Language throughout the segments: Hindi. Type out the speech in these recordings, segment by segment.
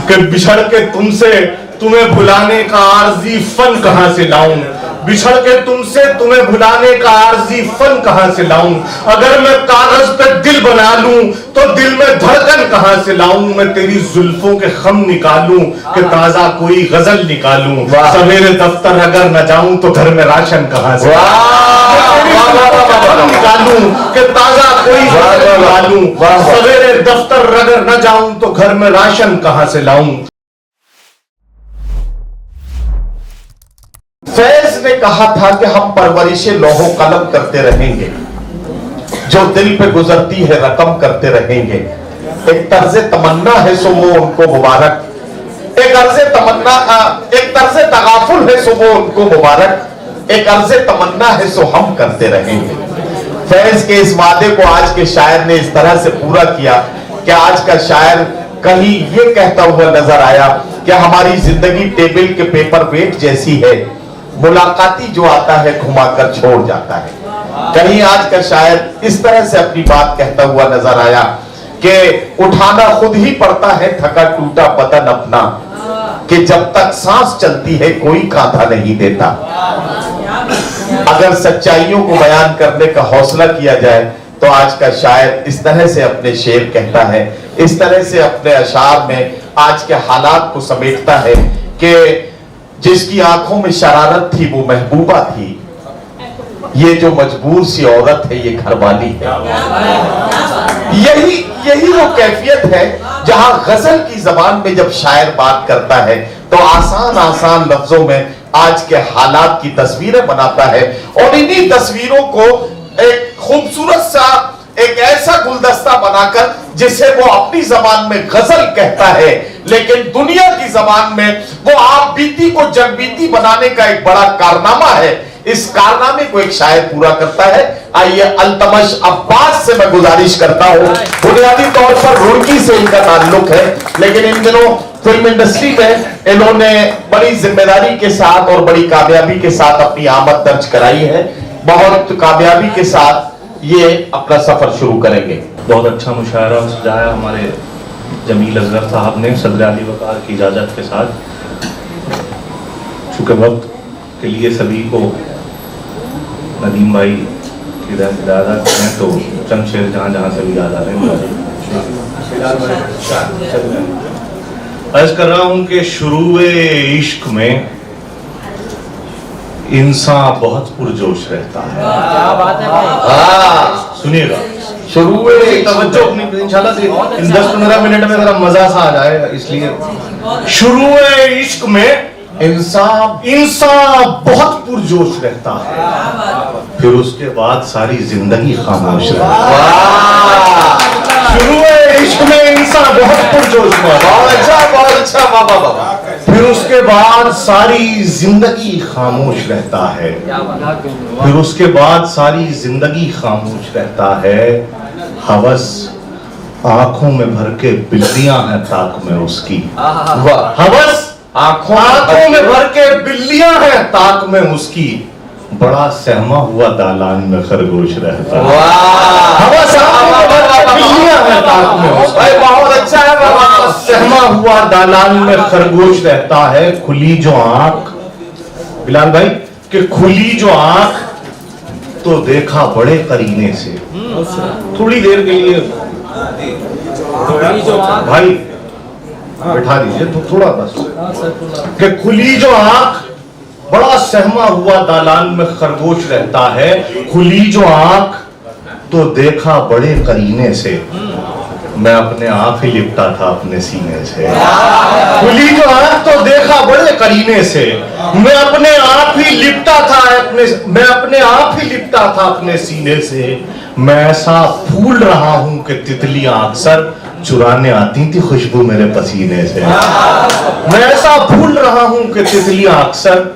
कि बिछड़ के तुमसे तुम्हें भुलाने का आर्जी फन कहां से लाऊं, बिछड़ के तुमसे तुम्हें भुलाने का आर्जी फन कहां से लाऊं। अगर मैं कागज पे दिल बना लूं तो दिल में धड़कन कहां से लाऊं। मैं तेरी जुल्फों के खम निकालूं कि ताजा कोई गजल निकालूं। सवेरे दफ्तर अगर न जाऊं तो घर में राशन कहां से निकालूं कि ताजा कोई गजल निकालूं। सवेरे दफ्तर अगर न जाऊं तो घर में राशन कहां से लाऊं। फैज ने कहा था कि हम परवरिशे लोहो कलम करते रहेंगे, जो दिल पे गुजरती है रकम करते रहेंगे। एक तर्ज तमन्ना है सो वो उनको मुबारक, एक अर्ज तमन्ना, एक तर्ज तगाफुल है सो वो उनको मुबारक, एक अर्ज तमन्ना है सो हम करते रहेंगे। फैज के इस वादे को आज के शायर ने इस तरह से पूरा किया कि आज का शायर कहीं ये कहता हुआ नजर आया कि हमारी जिंदगी टेबल के पेपर वेट जैसी है, मुलाकाती जो आता है घुमाकर छोड़ जाता है। कहीं आज का शायर इस तरह से अपनी बात कहता हुआ नजर आया कि उठाना खुद ही पड़ता है थका टूटा बदन अपना, कि जब तक सांस चलती है कोई कांधा नहीं देता। अगर सच्चाइयों को बयान करने का हौसला किया जाए तो आज का शायर इस तरह से अपने शेर कहता है, इस तरह से अपने अशार में आज के हालात को समेटता है कि जिसकी आंखों में शरारत थी वो महबूबा थी, ये जो मजबूर सी औरत है ये घरवाली है। यही वो कैफियत है जहां गजल की जबान में जब शायर बात करता है तो आसान आसान लफ्जों में आज के हालात की तस्वीरें बनाता है और इन्हीं तस्वीरों को एक खूबसूरत सा एक ऐसा गुलदस्ता बनाकर जिसे वो अपनी जबान में गजल कहता है, लेकिन दुनिया की जबान में वो आप बीती को जगबीती बनाने का एक बड़ा कारनामा है। इस कारनामे को एक शायर पूरा करता है। आइए अल्तमश अब्बास से मैं गुजारिश करता हूं, बुनियादी तौर पर रुड़की से इनका ताल्लुक है, लेकिन इन दिनों फिल्म इंडस्ट्री में इन्होंने बड़ी जिम्मेदारी के साथ और बड़ी कामयाबी के साथ अपनी आमद दर्ज कराई है। बहुत कामयाबी के साथ ये अपना सफर शुरू करेंगे। बहुत अच्छा मुशायरा सजाया हमारे जमील असगर साहब ने सदर अली वकार की इजाज़त के साथ। चूँकि वक्त के लिए सभी को नदीम भाई की हिदायत हैं तो चंद शेर जहाँ जहाँ से भी याद आ रहे हैं। अर्ज कर रहा हूँ कि शुरूए इश्क में इंसान बहुत पुरजोश रहता है। क्या बात है भाई, सुनिएगा, शुरू तवज्जो अपनी इंशाल्लाह से इन 10-15 मिनट में जरा मजा सा आ जाए, इसलिए शुरूए इश्क में इंसान बहुत पुरजोश रहता है, फिर उसके बाद सारी जिंदगी खामोश रहती है। शुरूए इश्क में इंसान बहुत पुरजोश रहता है, बहुत अच्छा बाबा। फिर उसके बाद सारी जिंदगी खामोश रहता है, फिर उसके बाद सारी जिंदगी खामोश रहता है। हवस आंखों में भर के बिल्लियां हैं ताक में उसकी, हवस आंखों में भर के बिल्लियां हैं ताक में उसकी, बड़ा सहमा हुआ दालान में खरगोश रहता है। हवस आंखों में भर के बिल्लियां हैं ताक में उसकी, बहुत अच्छा है बाबा। सहमा हुआ दालान में खरगोश रहता है। खुली जो आंख, बिलाल भाई, कि खुली जो आंख तो देखा बड़े करीने से। थोड़ी देर के लिए भाई बैठा दीजिए तो थोड़ा बस, कि खुली जो आंख बड़ा सहमा हुआ दालान में खरगोश रहता है। खुली जो आंख तो देखा बड़े करीने से, मैं अपने आप ही लिपटा था अपने सीने से। खुली जो आंख तो देखा बड़े करीने से, मैं अपने आप ही लिपटा था अपने सीने से। मैं ऐसा फूल रहा हूं कि तितलियां अक्सर चुराने आती थी खुशबू मेरे पसीने से। मैं ऐसा फूल रहा हूं कि तितलियां अक्सर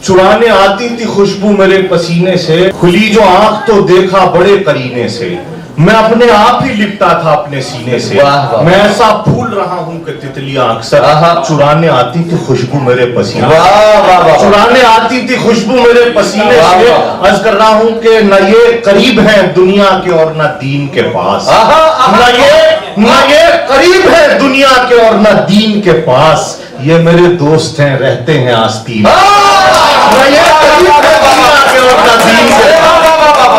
चुराने आती थी खुशबू मेरे पसीने से। खुली जो आंख तो देखा बड़े करीने से, मैं अपने आप ही लिपटा था अपने सीने से। मैं ऐसा फूल रहा हूं कि तितलियां अक्सर चुराने आती थी खुशबू मेरे पसीने से, चुराने आती थी खुशबू मेरे पसीने से। अर्ज कर रहा हूं कि न ये करीब है दुनिया के और न दीन के पास, न ये करीब है दुनिया के और न दीन के पास, ये मेरे दोस्त हैं रहते हैं आस्तीन। न ये करीब है दुनिया के और न दीन के पास,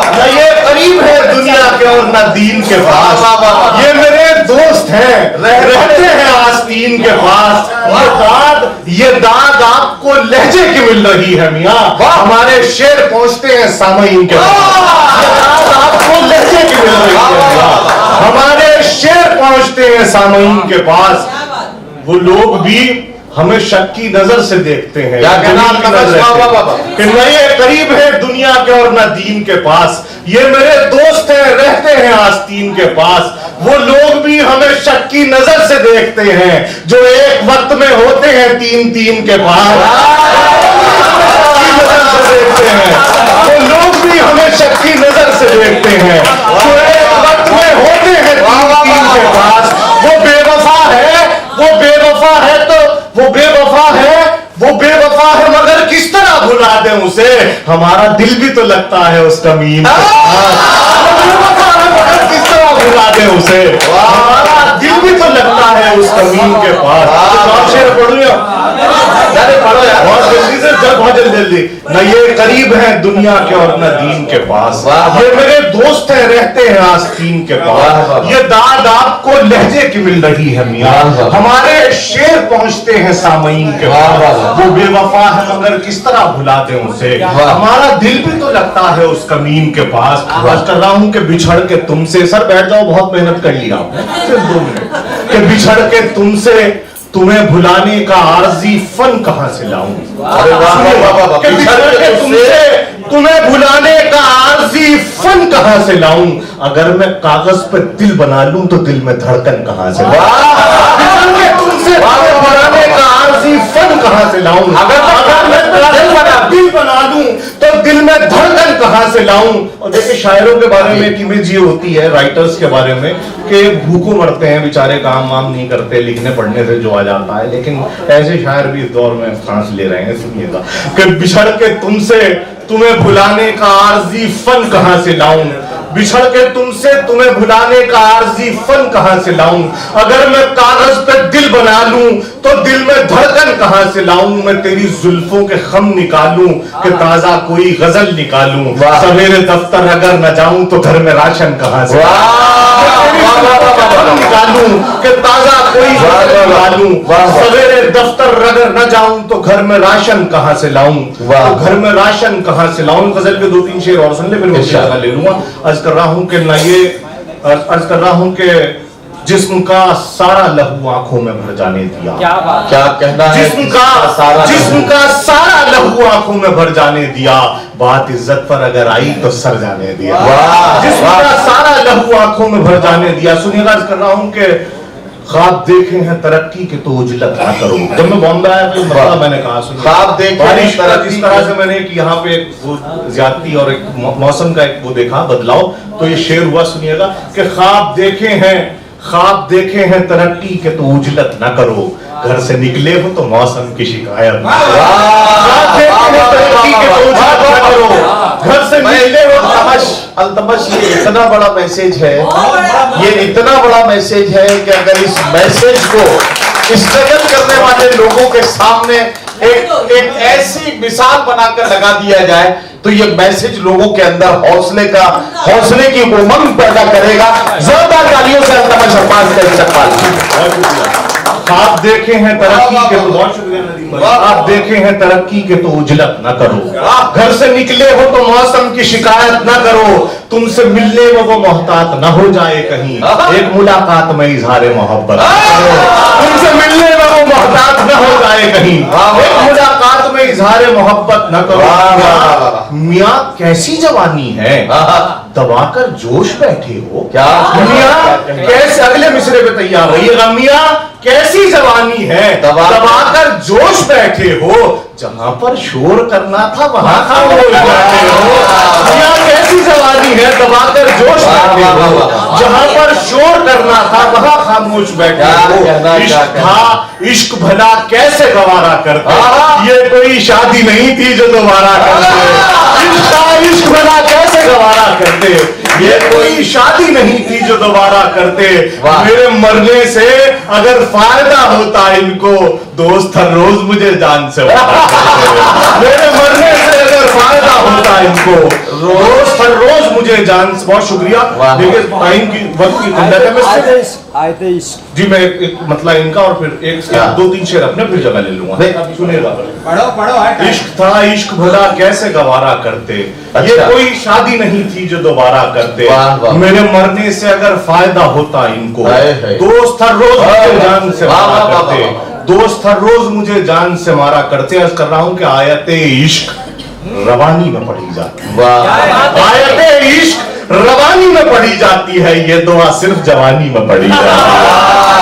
न ये करीब है दुनिया के और न दीन के पास, ये मेरे दोस्त हैं रहते हैं आस्तीन के पास। ये दाद आपको लहजे की मिल रही है मियाँ, हमारे शेर पहुंचते हैं सामईन के पास। ये दाद आपको लहजे की मिल रही है मियाँ, हमारे शेर पहुंचते हैं सामईन के पास। वो लोग भी हमें शक की नजर से देखते हैं, क्या कहना कि न ये करीब है दुनिया के और न दीन के पास, ये मेरे दोस्त हैं रहते हैं आस्तीन के पास। वो लोग भी हमें शक की नजर से देखते हैं, जो एक वक्त में होते हैं तीन तीन के पास। देखते हैं वो लोग भी हमें शक की नजर से देखते हैं, जो एक वक्त में होते हैं तीन तीन के पास। वो बेवफा है, वो बेवफा है, तो वो बेवफा है, वो बेवफा है, मगर किस तरह भुला दें उसे, हमारा दिल भी तो लगता है उस कमीन के पास। वो बेवफा है मगर किस तरह भुला दें उसे, हमारा दिल भी तो लगता है उस कमीन के पास। शेर पढ़ूंगा, पढ़ो यार बहुत जल्दी से, बहुत जल्दी। न ये करीब है दुनिया के और न दीन के पास, ये मेरे दोस्त हैं रहते हैं आस्तीन के पास। ये दाद आपको लहजे की मिल रही है मियाँ, हमारे शेर पहुंचते हैं सामईन के पास। वो बेवफा है मगर किस तरह भुला दें उसे, हमारा दिल भी तो लगता है उस कमीन के पास। आज कर रहा हूं कि बिछड़ के तुमसे, सर बैठ जाओ, बहुत मेहनत कर लिया आपने, सिर्फ 2 मिनट, कि बिछड़ के तुमसे तुम्हें भुलाने का आरजी फन कहां से लाऊं। कि बिछड़ के तुमसे तुम्हें भुलाने का आरजी फन कहां से लाऊं, अगर मैं कागज पे दिल बना लूं तो दिल में धड़कन कहां से लाऊं। तुमसे भुलाने का आरजी फन कहां से लाऊं, अगर मैं दिल बना लूं तो दिल में धड़कन कहां से लाऊं। और देखिए शायरों के बारे में एक इमेज ये होती है, राइटर्स के बारे में, कि भूखों मरते हैं बेचारे, काम वाम नहीं करते, लिखने पढ़ने से जो आ जाता है। लेकिन ऐसे शायर भी इस दौर में सांस ले रहे हैं, सुनिएगा कि बिछड़ के तुमसे तुम्हें भुलाने का आरजी फन कहां से लाऊं, बिछड़ के तुमसे तुम्हें भुलाने का आरजी फन कहां से लाऊं, अगर मैं कागज पे दिल बना लूं तो दिल में धड़कन कहां से लाऊं। मैं तेरी जुल्फों के खम निकालूं कि ताजा कोई गजल निकालूं, सवेरे दफ्तर अगर न जाऊं तो घर में राशन कहां से निकालूं कि ताजा कोई गजल निकालूं, सवेरे दफ्तर अगर न जाऊं तो घर में राशन कहां से लाऊं, तो घर में राशन कहां से लाऊं। गजल के 2-3 शेर और सुन ले, फिर मैं ले लूंगा। अर्ज कर रहा हूं कि ना ये अर्ज कर रहा हूं कि जिस्म का सारा लहू आंखों में भर जाने दिया। क्या कहना है? जिस्म का सारा लहू आंखों में भर जाने दिया, बात इज्जत पर अगर आई तो सर जाने दिया। जिस्म का सारा लहू आंखों में भर जाने दिया। सुनिएगा, अर्ज कर रहा हूं कि ख्वाब देखे हैं तरक्की के तो उजलत ना करो। जब मैं बॉम्बे आया तो मतलब मैंने कहा, ख्वाब देखे बारिश का इस तरह से मैंने एक यहाँ पे एक वो ज्यादती और एक मौसम का एक वो देखा बदलाव, तो ये शेर हुआ। सुनिएगा कि ख्वाब देखे हैं तरक्की के तो उजलत ना करो, घर से निकले हो तो मौसम की शिकायत ना करो, घर से निकले हो। अल्तमश ये इतना बड़ा मैसेज है, ये इतना बड़ा मैसेज है कि अगर इस मैसेज को स्ट्रगल करने वाले लोगों के सामने एक ऐसी मिसाल बनाकर लगा दिया जाए तो ये मैसेज लोगों के अंदर हौसले की उमंग पैदा करेगा। जोरदार तालियों से अल्तमश अब्बास का इस्तकबाल। आप देखे हैं तरक्की के तो, बहुत शुक्रिया नदीम भाई, आप देखे हैं तरक्की के तो उजलत ना करो, घर से निकले हो तो मौसम की शिकायत ना करो, तुमसे मिलने में वो मोहतात ना हो जाए कहीं, एक मुलाकात में इजहार मोहब्बत, तुमसे मिलने में वो मोहतात ना हो जाए कहीं, एक मुलाकात में इजहार मोहब्बत ना करो। मियाँ कैसी जवानी है, दबाकर जोश बैठे हो क्या मियाँ, कैसे, अगले मिसरे पे तैयार रहिएगा। मियाँ कैसी जवानी है, दबाकर जोश बैठे हो, जहां पर शोर करना था वहां खामोश बैठे हो। मियाँ कैसी जवानी है, दबाकर जोश बैठे हो, जहां पर शोर करना था वहां खामोश बैठे हो। इश्क था, इश्क भला कैसे गवारा करते, ये कोई शादी नहीं थी जो दोबारा करते, इश्क भला कैसे गवारा करते, ये कोई शादी नहीं थी जो दोबारा करते, वाह। मेरे मरने से अगर फायदा होता इनको, दोस्त हर रोज मुझे जान से वादा करते। मेरे मरने से अगर फायदा होता इनको, दोस्त हर रोज मुझे जान से। बहुत शुक्रिया। वाह। देखिए टाइम की वक्त की किल्लत है, मैं सिर्फ आयते इश्क जी मैं एक मतलब इनका और फिर एक हाँ। 2-3 शेर अपने फिर जगह ले लूंगा। नहीं। अभी सुनिएगा। पढ़ो पढ़ो इश्क था इश्क भला कैसे गवारा करते, ये अच्छा। कोई शादी नहीं थी जो दोबारा करते, वाह, वाह। मेरे मरने से अगर फायदा होता इनको, हाय, हाय। दोस्त हर रोज मुझे जान से वाह, मारा वाह, वाह, करते, वाह, दोस्त हर रोज मुझे जान से मारा करते। अर्ज कर रहा हूं कि आयते इश्क रवानी में पढ़ी जाती है, आयते इश्क रवानी में पढ़ी जाती है, ये दुआ सिर्फ जवानी में पढ़ी जाती है।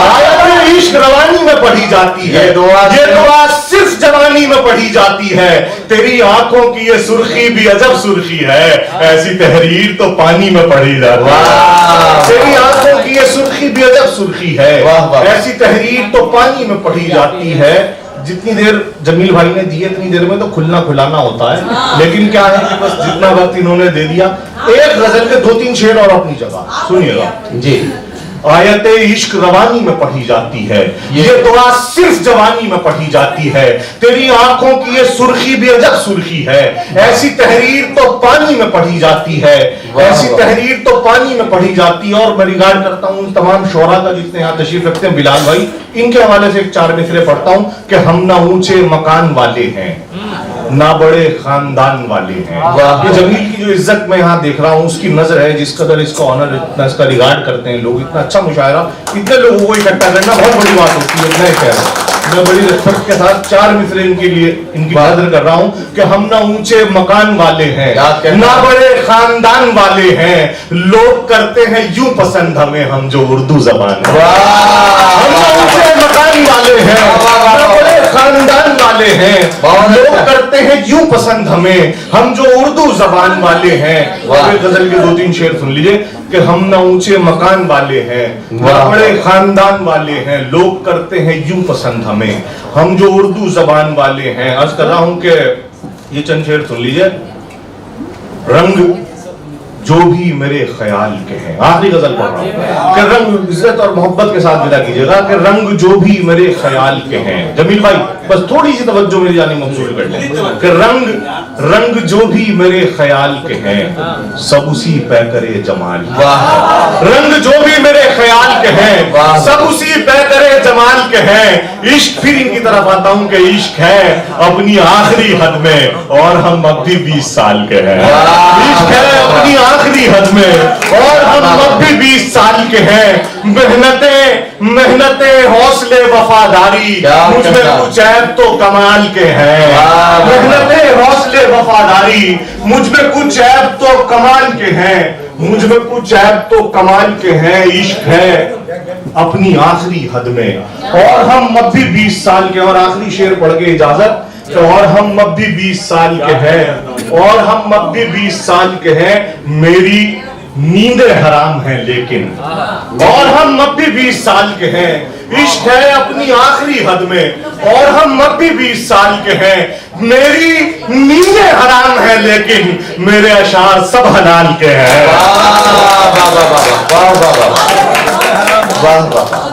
आयते इश्क रवानी में पढ़ी जाती है, ये दुआ सिर्फ जवानी में पढ़ी जाती है। तेरी आंखों की ये सुर्खी भी अजब सुर्खी है, ऐसी तहरीर तो पानी में पढ़ी जाती है। तेरी आंखों की ये सुर्खी भी अजब सुर्खी है, वाह, वाह। ऐसी तहरीर तो पानी में पढ़ी जाती है। जितनी देर जमील भाई ने दी है इतनी देर में तो खुलना खुलाना होता है, लेकिन क्या है कि बस जितना वक्त इन्होंने दे दिया, एक गजल के 2-3 शेर और अपनी जगह सुनिएगा जी। आयते इश्क रवानी में पढ़ी जाती है, ये दुआ सिर्फ जवानी में पढ़ी जाती है। तेरी आंखों की ये सुर्खी भी अजब सुर्खी है, ऐसी तहरीर तो पानी में पढ़ी जाती है, ऐसी तहरीर तो पानी में पढ़ी जाती है। और मैं रिगार्ड करता हूं उन तमाम शोरा का जिसने यहाँ तशरीफ रखते हैं, बिलाल भाई, इनके हवाले से एक 4 मिसरे पढ़ता हूं कि हम ना ऊंचे मकान वाले हैं ना बड़े खानदान वाले हैं। ये जमील की जो इज्जत मैं यहाँ देख रहा हूँ, उसकी नजर है, जिस कदर इसका ऑनर, इतना इसका रिगार्ड करते हैं लोग, इतना अच्छा मुशायरा, इतने लोगों को इकट्ठा करना बहुत बड़ी बात होती है। मैं कह रहा हूँ, मैं बड़ी रिस्पेक्ट के साथ 4 मिसरे इनके लिए इनकी कदर कर रहा हूँ कि हम ना ऊंचे मकान वाले हैं ना बड़े खानदान वाले हैं, लोग करते हैं यूं पसंद हमें, हम जो उर्दू जबान है। हम ना ऊंचे मकान वाले हैं ना बड़े खानदान वाले हैं, लोग करते हैं यूं पसंद हमें, हम जो उर्दू जबान वाले हैं। और गजल के 2-3 शेर सुन लीजिए कि हम ना ऊंचे मकान वाले हैं ना बड़े खानदान वाले हैं, लोग करते हैं यूं पसंद हमें, हम जो उर्दू जबान वाले हैं। अर्ज कर रहा हूं कि ये चंद शेर सुन लीजिए। रंग जो भी मेरे ख्याल के हैं, आखिरी गजल पढ़ रहा हूं कि रंग, इज्जत और मोहब्बत के साथ विदा कीजिएगा, कि रंग जो भी मेरे ख्याल के हैं। जमील भाई बस थोड़ी सी तवज्जो मेरी जानी मकसूद कर लें कि रंग जो भी मेरे ख्याल के हैं, सब उसी पैकरे जमाल। रंग जो भी मेरे ख्याल के हैं, सब उसी पैकरे जमाल के हैं। इश्क, फिर इनकी तरफ आता हूं कि इश्क है अपनी आखिरी हद में और हम अब भी 20 साल के हैं। इश्क है अपनी आखिरी हद में और हम अब भी 20 साल के हैं। मेहनतें हौसले वफादारी, मुझमें कुछ ऐब तो कमाल के हैं। मेहनतें हौसले वफादारी, मुझमें कुछ ऐब तो कमाल के हैं, मुझमें कुछ ऐब तो कमाल के हैं। इश्क है अपनी आखिरी हद में और हम अब भी 20 साल के। और आखिरी शेर पढ़ के इजाजत, और हम अब भी 20 साल के हैं और हम अब भी 20 साल के हैं, मेरी नींदें हराम हैं लेकिन, और हम अब भी 20 साल के हैं। इश्क है अपनी आखिरी हद में और हम अब भी 20 साल के हैं, मेरी नींदें हराम हैं लेकिन मेरे अशार सब हलाल के हैं। वाह वाह वाह वाह वाह वाह वाह वाह वाह।